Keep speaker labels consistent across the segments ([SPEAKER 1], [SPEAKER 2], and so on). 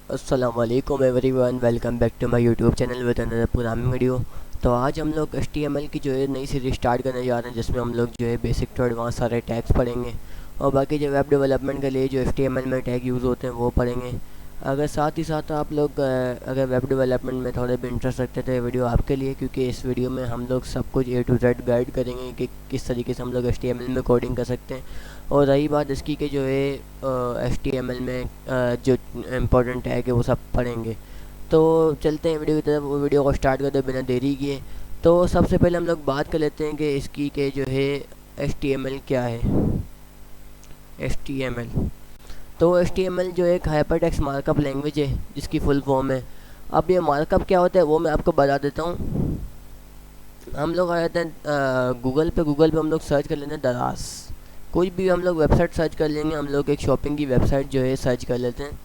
[SPEAKER 1] अस्सलामुअलैकुम everyone, welcome back to my YouTube channel with another programming video. तो आज हम लोग HTML की जो है नई सीरीज स्टार्ट करने जा रहे हैं, जिसमें हम लोग जो है बेसिक टू एडवांस सारे टैग्स पढ़ेंगे और बाकी जो वेब डेवलपमेंट के लिए जो HTML में टैग यूज़ होते हैं वो पढ़ेंगे। अगर साथ ही साथ आप लोग अगर वेब डेवलपमेंट में थोड़े भी इंटरेस्ट रखते हैं तो ये वीडियो आपके लिए, क्योंकि इस वीडियो में हम लोग सब कुछ A to Z गाइड करेंगे कि किस तरीके से हम लोग HTML में कोडिंग कर सकते हैं। और रही बात इसकी कि जो है HTML में जो इम्पोर्टेंट टैग है वो सब पढ़ेंगे। तो चलते हैं वीडियो की तरफ, वो वीडियो को स्टार्ट करते बिना देरी किए। तो सबसे पहले हम लोग बात कर लेते हैं कि इसकी के जो है HTML क्या है। HTML तो HTML जो एक हाइपर टेक्स्ट मार्कअप लैंग्वेज है, जिसकी फुल फॉर्म है। अब ये मार्कअप क्या होता है वो मैं आपको बता देता हूँ। हम लोग आ जाते हैं गूगल पे हम लोग सर्च कर लेते हैं दराज। कोई भी हम लोग वेबसाइट सर्च कर लेंगे, हम लोग एक शॉपिंग की वेबसाइट जो है सर्च कर लेते हैं।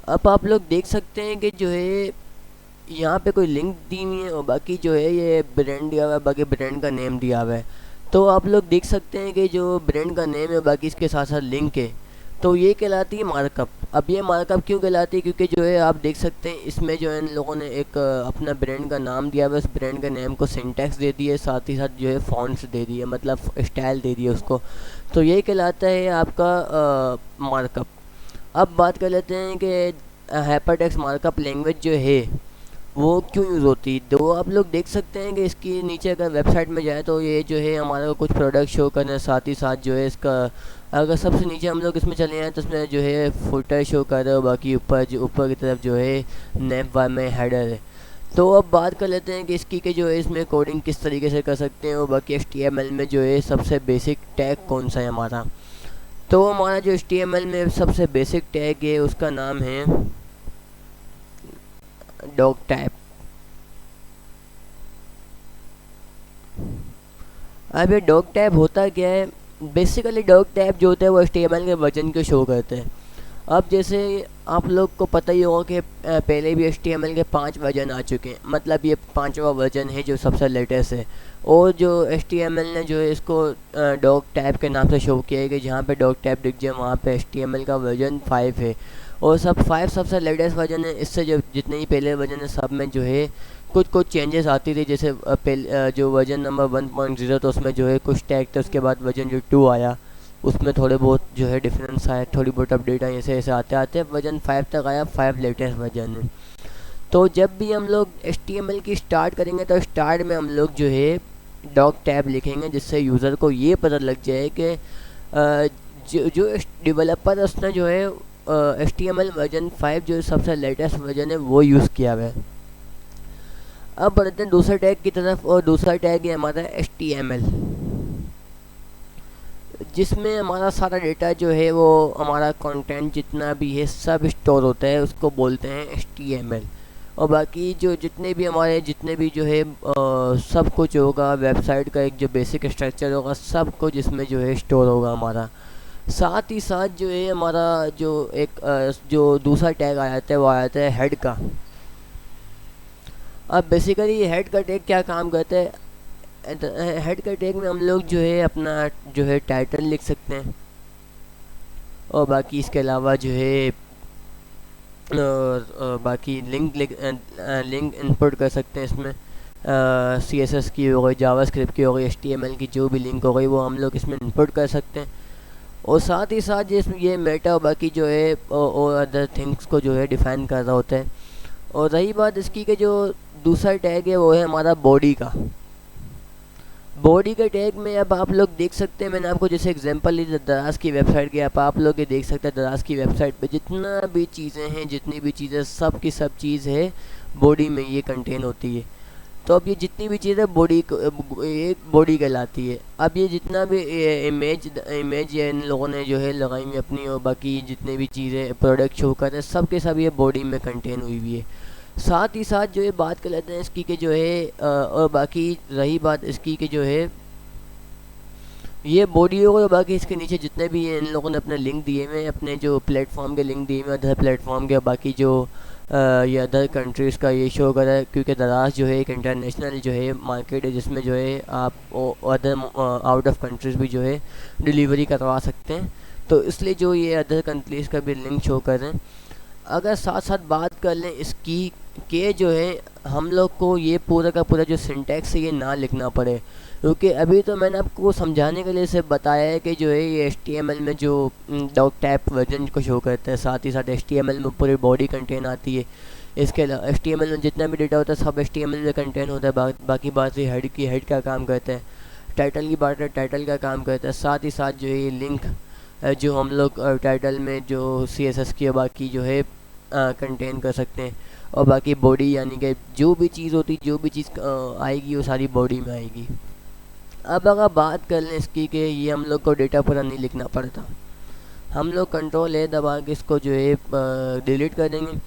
[SPEAKER 1] अब आप लोग देख सकते हैं कि जो है यहाँ पे कोई लिंक दी हुई है और बाकी जो है ये ब्रांड दिया हुआ है, बाकी ब्रांड का नेम दिया हुआ है। तो आप लोग देख सकते हैं कि जो ब्रांड का नेम है बाकी इसके साथ साथ लिंक है, तो ये कहलाती है मार्कअप। अब ये मार्कअप क्यों कहलाती है, क्योंकि जो है आप देख सकते हैं इसमें जो है इन लोगों ने एक अपना ब्रांड का नाम दिया हुआ है, उस ब्रांड के नेम को सिंटैक्स दे दिए, साथ ही साथ जो है फॉन्ट्स दे दिए, मतलब स्टाइल दे दिए उसको। तो ये कहलाता है आपका मार्कअप। अब बात कर लेते हैं कि हाइपरटेक्स्ट मार्कअप लैंग्वेज जो है वो क्यों यूज़ होती है। तो आप लोग देख सकते हैं कि इसकी नीचे अगर वेबसाइट में जाए तो ये जो है हमारे को कुछ प्रोडक्ट शो करना है, साथ ही साथ जो है इसका अगर सबसे नीचे हम लोग इसमें चले जाएँ तो इसमें जो है फुटर शो कर रहा है, बाकी ऊपर की तरफ जो है नेम वार में हेडर है। तो अब बात कर लेते हैं कि इसकी के जो है इसमें कोडिंग किस तरीके से कर सकते हैं और बाकी HTML में जो है सबसे बेसिक टैग कौन सा है हमारा। तो हमारा जो HTML में सबसे बेसिक टैग है उसका नाम है डॉग टाइप। अब ये डॉग टैब होता क्या है, बेसिकली डॉग टैब जो होता है वो HTML के वर्जन को शो करते हैं। अब जैसे आप लोग को पता ही होगा कि पहले भी HTML के 5 वर्जन आ चुके हैं, मतलब ये 5वां वर्जन है जो सबसे लेटेस्ट है। और जो HTML ने जो है इसको डॉग टैब के नाम से शो किया है कि जहाँ पे डॉग टैब दिख जाए वहाँ पे HTML का वर्जन 5 है। और सब 5 सबसे लेटेस्ट वर्जन है। इससे जो जितने ही पहले वर्जन है सब में जो है कुछ कुछ चेंजेस आती थी। जैसे जो वर्जन नंबर 1.0 तो उसमें जो है कुछ टैग थे, उसके बाद वर्जन जो 2 आया उसमें थोड़े बहुत जो है डिफरेंस आया, थोड़ी बहुत अपडेट आई, ऐसे ऐसे आते आते वर्जन 5 तक आया। 5 लेटेस्ट वर्जन है। तो जब भी हम लोग HTML की स्टार्ट करेंगे तो स्टार्ट में हम लोग जो है डॉग टैब लिखेंगे, जिससे यूज़र को ये पता लग जाए कि जो डेवलपर है उसने जो है HTML वर्जन 5 जो सबसे लेटेस्ट वर्जन है वो यूज़ किया हुआ है। अब बढ़ते हैं दूसरे टैग की तरफ, और दूसरा टैग है हमारा HTML, जिसमें हमारा सारा डेटा जो है वो हमारा कंटेंट जितना भी है सब स्टोर होता है, उसको बोलते हैं HTML। और बाकी जो जितने भी जो है सब कुछ होगा, वेबसाइट का एक जो बेसिक स्ट्रक्चर होगा सब कुछ इसमें जो है स्टोर होगा हमारा। साथ ही साथ जो है हमारा जो एक जो दूसरा टैग आ जाता है वो आ जाता है हेड का। अब बेसिकली हेड का टैग क्या काम करता है, हेड का टैग में हम लोग जो है अपना जो है टाइटल लिख सकते हैं, और बाकी इसके अलावा जो है बाकी लिंक इनपुट कर सकते हैं इसमें। CSS की हो गई, जावास्क्रिप्ट की हो गई, HTML की जो भी लिंक हो गई वो हम लोग इसमें इनपुट कर सकते हैं। और साथ ही साथ ये मेटा और बाकी जो है और अदर थिंग्स को जो है डिफाइन कर रहा होता है। और रही बात इसकी कि जो दूसरा टैग है वो है हमारा बॉडी का। बॉडी के टैग में अब आप लोग देख सकते हैं, मैंने आपको जैसे एग्जांपल ली दराज की वेबसाइट की, आप लोग ये देख सकते हैं दराज की वेबसाइट पे जितना भी चीज़ें हैं, जितनी भी चीज़ें सब की सब चीज़ है बॉडी में ये कंटेन होती है। तो अब ये जितनी भी चीज़ें एक बॉडी कहलाती है। अब ये जितना भी इमेज या इन लोगों ने जो है लगाई हुई अपनी, और बाकी जितने भी चीज़ें प्रोडक्ट शो कर रहे हैं सब के सब ये बॉडी में कंटेन हुई हुई है। साथ ही साथ जो है बात कर लेते हैं इसकी के जो है और बाकी रही बात इसकी के जो है ये बॉडी हो गई, बाकी इसके नीचे जितने भी इन लोगों ने अपने लिंक दिए हुए हैं, अपने जो प्लेटफॉर्म के लिंक दिए हुए हैं अदर प्लेटफॉर्म के, बाकी जो ये अदर कंट्रीज़ का ये शो कर रहा है, क्योंकि दराज जो है एक इंटरनेशनल जो है मार्केट है, जिसमें जो है आप अदर आउट ऑफ कंट्रीज़ भी जो है डिलीवरी करवा सकते हैं। तो इसलिए जो ये अदर कंट्रीज़ का भी लिंक शो कर रहे हैं। अगर साथ साथ बात कर लें इसकी के जो है हम लोग को ये पूरा का पूरा जो सिंटैक्स है ये ना लिखना पड़े, क्योंकि अभी तो मैंने आपको समझाने के लिए सिर्फ बताया है कि जो है ये HTML में जो डॉक टाइप वर्जन को शो करता है, साथ ही साथ HTML में पूरी बॉडी कंटेन आती है। इसके अलावा HTML में जितना भी डेटा होता है सब HTML में कंटेन होता है। बाकी बात ये हेड की, हेड का काम करता है। टाइटल की बात है, टाइटल का काम करता है। साथ ही साथ जो है लिंक जो हम लोग टाइटल में जो CSS की बाकी जो है कंटेन कर सकते हैं। और बाकी बॉडी यानी कि जो भी चीज़ होती, जो भी चीज़ आएगी वो सारी बॉडी में आएगी। अब अगर बात कर लें इसकी कि ये हम लोग को डेटा पूरा नहीं लिखना पड़ता, हम लोग Ctrl+A दबा के इसको जो है डिलीट कर देंगे।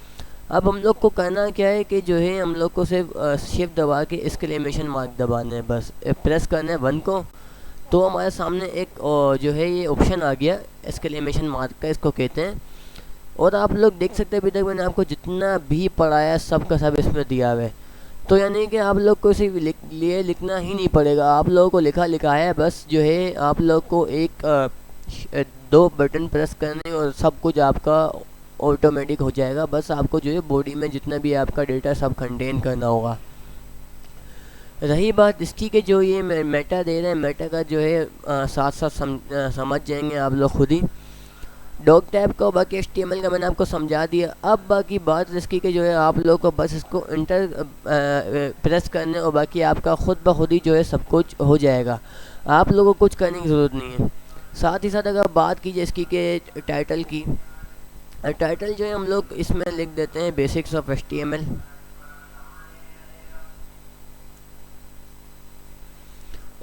[SPEAKER 1] अब हम लोग को करना क्या है कि जो है हम लोग को सिर्फ शिफ्ट दबा के एक्सक्लेमेशन मार्क दबाना है, बस प्रेस करना है 1 को, तो हमारे सामने एक जो है ये ऑप्शन आ गया एक्सक्लेमेशन मार्क का, इसको कहते हैं। और आप लोग देख सकते हैं अभी तक मैंने आपको जितना भी पढ़ाया सब का सब इसमें दिया हुआ है। तो यानी कि आप लोग को सिर्फ लिए लिखना ही नहीं पड़ेगा, आप लोगों को लिखा है, बस जो है आप लोग को एक 2 बटन प्रेस करने और सब कुछ आपका ऑटोमेटिक हो जाएगा। बस आपको जो है बॉडी में जितना भी आपका डेटा सब कंटेन करना होगा। रही बात इसकी कि जो ये मेटा दे रहे हैं, मेटा का जो है साथ साथ समझ जाएंगे आप लोग खुद ही। डॉग टैब का बाकी HTML का मैंने आपको समझा दिया। अब बाकी बात इसकी कि जो है आप लोग को बस इसको इंटर प्रेस करने और बाकी आपका खुद ब खुद ही जो है सब कुछ हो जाएगा, आप लोगों को कुछ करने की ज़रूरत नहीं है। साथ ही साथ अगर बात कीजिए इसकी के टाइटल की, टाइटल जो है हम लोग इसमें लिख देते हैं बेसिक्स ऑफ HTML।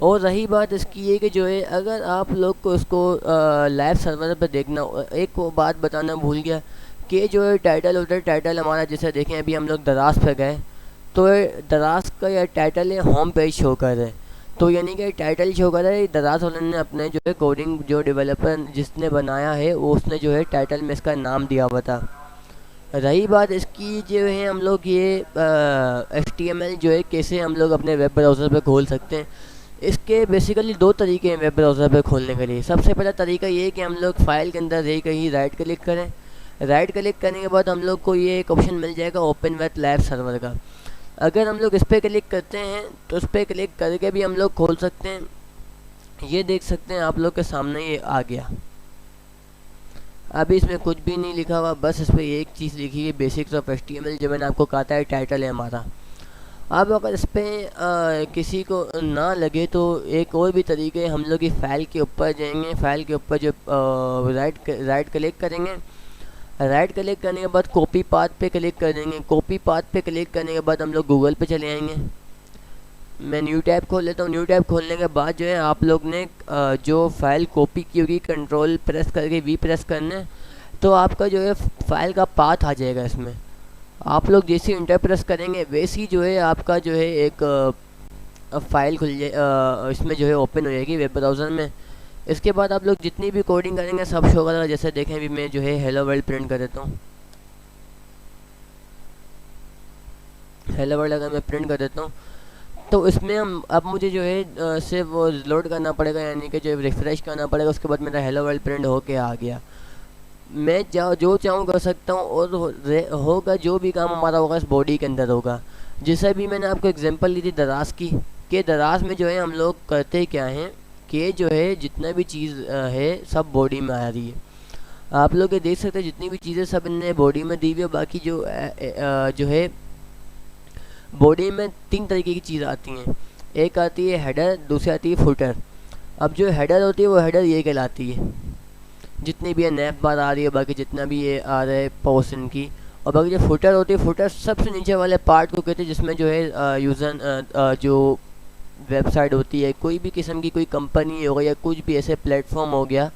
[SPEAKER 1] और रही बात इसकी ये कि जो है अगर आप लोग को इसको लाइव सर्वर पे देखना, एक वो बात बताना भूल गया कि जो है टाइटल होता है, टाइटल हमारा जैसे देखें अभी हम लोग दराज पे गए तो दराज का या टाइटल है होम पेज शो कर रहे हैं, तो यानी कि टाइटल शो कर रहा है। दराज वाले ने अपने जो है कोडिंग जो डेवलपर जिसने बनाया है वो उसने जो है टाइटल में इसका नाम दिया हुआ था। रही बात इसकी जो है हम लोग ये HTML जो है कैसे हम लोग अपने वेब ब्राउज़र पे खोल सकते हैं, इसके बेसिकली 2 तरीके हैं वेब ब्राउज़र पे खोलने के लिए। सबसे पहला तरीका ये है कि हम लोग फाइल के अंदर रह कहीं राइट क्लिक करें। राइट क्लिक करने के बाद हम लोग को ये एक ऑप्शन मिल जाएगा ओपन विथ लाइव सर्वर का। अगर हम लोग इस पर क्लिक करते हैं तो इस पर क्लिक करके भी हम लोग खोल सकते हैं। ये देख सकते हैं आप लोग के सामने ये आ गया। अभी इसमें कुछ भी नहीं लिखा हुआ, बस इस पर एक चीज़ लिखी है बेसिक्स ऑफ HTML, जो मैंने आपको कहा था टाइटल है हमारा। अब अगर इस पर किसी को ना लगे तो एक और भी तरीके, हम लोग की फ़ाइल के ऊपर जाएंगे, फ़ाइल के ऊपर जो राइट क्लिक करेंगे। राइट क्लिक करने के बाद कॉपी पाथ पे क्लिक कर देंगे। कॉपी पाथ पे क्लिक करने के बाद हम लोग गूगल पे चले आएंगे। मैं न्यू टैब खोल लेता हूँ। न्यू टैब खोलने के बाद जो है आप लोग ने जो फाइल कॉपी की होगी Ctrl प्रेस करके V प्रेस करना है, तो आपका जो है फाइल का पाथ आ जाएगा इसमें। आप लोग जैसे इंटर प्रेस करेंगे वैसे ही जो है आपका जो है एक फ़ाइल खुल जाए, इसमें जो है ओपन हो जाएगी वेब ब्राउज़र में। इसके बाद आप लोग जितनी भी कोडिंग करेंगे सब शो करेगा। जैसे देखें अभी मैं जो है हेलो वर्ल्ड प्रिंट कर देता हूँ। हेलो वर्ल्ड अगर मैं प्रिंट कर देता हूँ तो इसमें हम अब मुझे जो है सिर्फ वो लोड करना पड़ेगा, यानी कि जो रिफ़्रेश करना पड़ेगा। उसके बाद मेरा हेलो वर्ल्ड प्रिंट होके आ गया। मैं जो चाहूँ कर सकता हूँ और होगा जो भी काम हमारा होगा इस बॉडी के अंदर होगा। जैसे भी मैंने आपको एग्जांपल ली थी दराज की, कि दराज में जो है हम लोग करते क्या हैं कि जो है जितना भी चीज़ है सब बॉडी में आ रही है। आप लोग ये देख सकते हैं जितनी भी चीज़ें सब इनने बॉडी में दी हुई है। बाकी जो है बॉडी में 3 तरीके की चीज़ आती हैं। एक आती है हेडर, दूसरी आती है फुटर। अब जो हेडर होती है वो हेडर ये कहलाती है, जितनी भी है नैप बार आ रही है, बाकी जितना भी ये आ रहा है पोर्शन की। और बाकी जो फुटर होती है, फुटर सबसे नीचे वाले पार्ट को कहते हैं, जिसमें जो है यूज़र जो वेबसाइट होती है, कोई भी किस्म की कोई कंपनी हो गई या कुछ भी ऐसे प्लेटफॉर्म हो गया,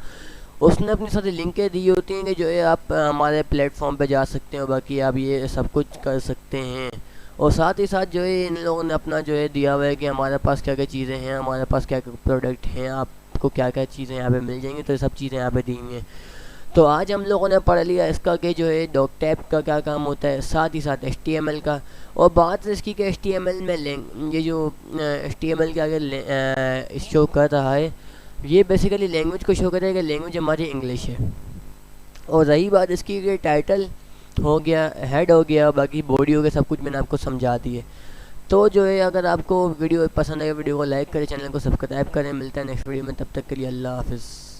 [SPEAKER 1] उसने अपनी सारी लिंकें दी होती हैं कि जो है आप हमारे प्लेटफॉर्म पे जा सकते हो, बाकी आप ये सब कुछ कर सकते हैं। और साथ ही साथ जो है इन लोगों ने अपना जो है दिया हुआ है कि हमारे पास क्या क्या चीज़ें हैं, हमारे पास क्या क्या प्रोडक्ट हैं, आपको क्या क्या चीज़ें यहाँ पे मिल जाएंगी। तो ये सब चीज़ें यहाँ पे दी हुई हैं। तो आज हम लोगों ने पढ़ लिया इसका कि जो है डॉक टैब का क्या काम होता है, साथ ही साथ HTML का। और बात इसकी कि HTML में ये जो HTML के आगे शो कर रहा है, ये बेसिकली लैंग्वेज को शो करेगा। लैंग्वेज हमारी इंग्लिश है। और रही बात इसकी कि टाइटल हो गया, हेड हो गया, बाकी बॉडी हो गया, सब कुछ मैंने आपको समझा दिए। तो जो है अगर आपको वीडियो पसंद आए वीडियो को लाइक करें, चैनल को सब्सक्राइब करें। मिलता है नेक्स्ट वीडियो में, तब तक के लिए अल्लाह हाफिज़।